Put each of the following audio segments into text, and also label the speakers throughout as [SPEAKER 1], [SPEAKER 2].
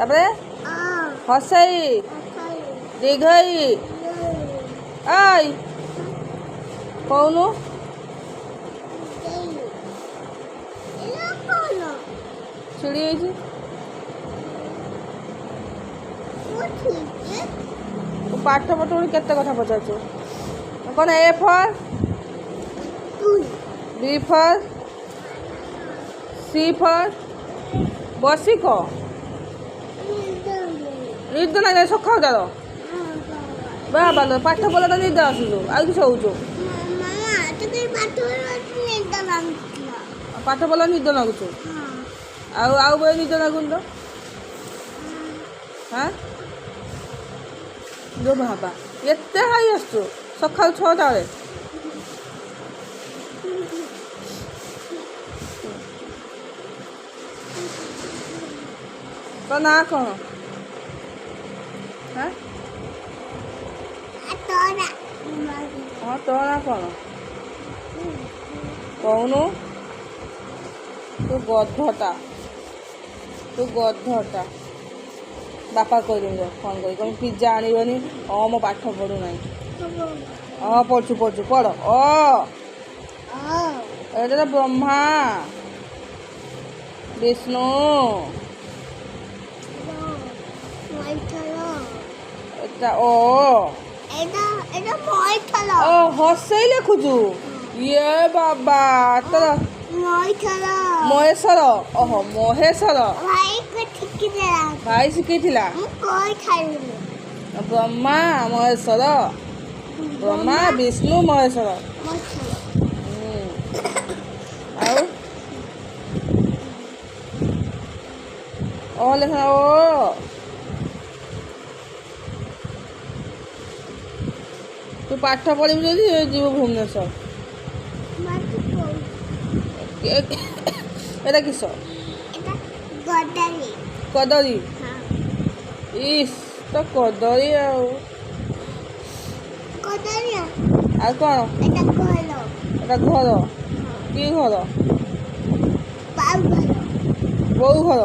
[SPEAKER 1] तापरे हसई दीघई आई कौनु छिड़ी पाठ पढ़ केते कथा पचारु कौन A for B for C for बसी क निद ना सखा तार बाबा पाठ पढ़ा तो निद आसुचु आउ कि शोचु पाठ पढ़ा निद लगुचु आउ बे निद लगुन तो हाँ जो बाबा एत हाई आसु सका 6टा तो ना कौन हाँ तो ना कौन कौन तू गधटा बापा कह फोन कर पिज्जा आनी मो पाठ पढ़ू ना हाँ पढ़ु पढ़ ये ब्रह्मा विष्णु हसई लिखुचु ये बाबा तर महेश्वर ओहो महेश्वर भाई शिखी ब्रह्मा महेश्वर ब्रह्मा विष्णु महेश्वर ओ लिखना ओ तू पाठ पढ़ी जी भुवनेश्वर एटा किस कदली इस तो कदली आ कौन एटा घर कि घर बो घर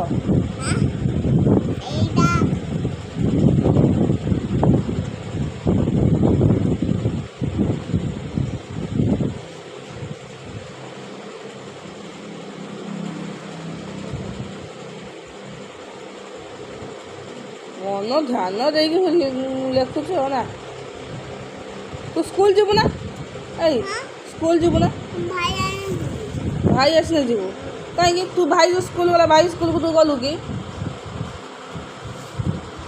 [SPEAKER 1] मन ध्यान लेखुच ना तू स्कूल जीवु ना ए स्कूल जीवु ना भाई आसने जीवु कहीं तू भाई जो स्कूल वाला भाई स्कूल को तू गलु कि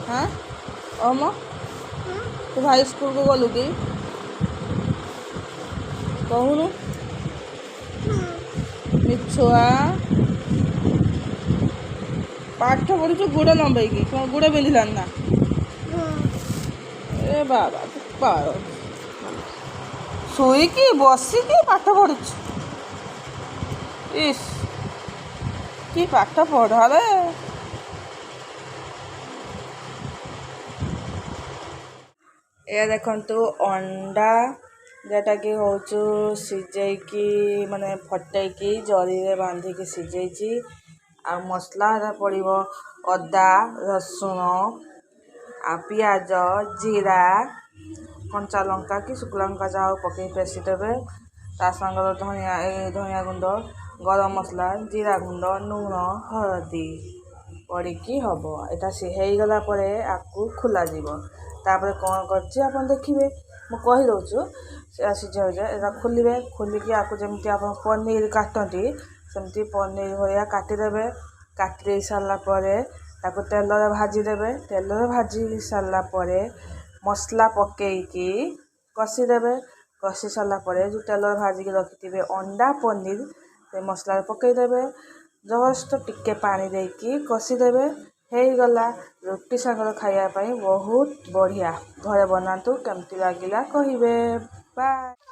[SPEAKER 1] हाँ ओम तू भाई स्कूल को गलु कि कहूनु मिछुआ पाठ पढ़ु गुड़ लंबे कौन गुड़ बिंधिलान ना ए बाबा पार शोईकी बसिकी पाठ पढ़ु इस कि पाठ पढ़ा रे ये देखंतु अंडा जेटा कि होचु सिझेकी माने फटेकी जरी रे बांधिकी सिझेची आ मसला पड़ो अदा रसुण आ पियाज जीरा कंचा लंका कि शुक्ला लंका जहाँ पकई पेसी देवे ता संग धनिया गुंड गरम मसला जीरा गुंड लुण हलदी पड़की हम यहाँ सिगला आपको खोल तापर कौन कर देखिए मुझे कहीदे सिझे यहाँ खोलिए खोलिकी आपको जमी आप पनीर काटती सेमती पनीर भाया काटिदेवे काटी सारापर ताको तेल भाजीदेवे तेल भाजी सारापर मसला पकईकी कषिदेवे कषि सारापर जो तेल भाजिकी रखिथे अंडा पनीर से मसला पकईदेवे जस्ट टिके पानी देकी कषिदेवे हो गला रुटी सांगर खायापाई बहुत बढ़िया घरे बनातु केमती लगिला कहिबे बाय।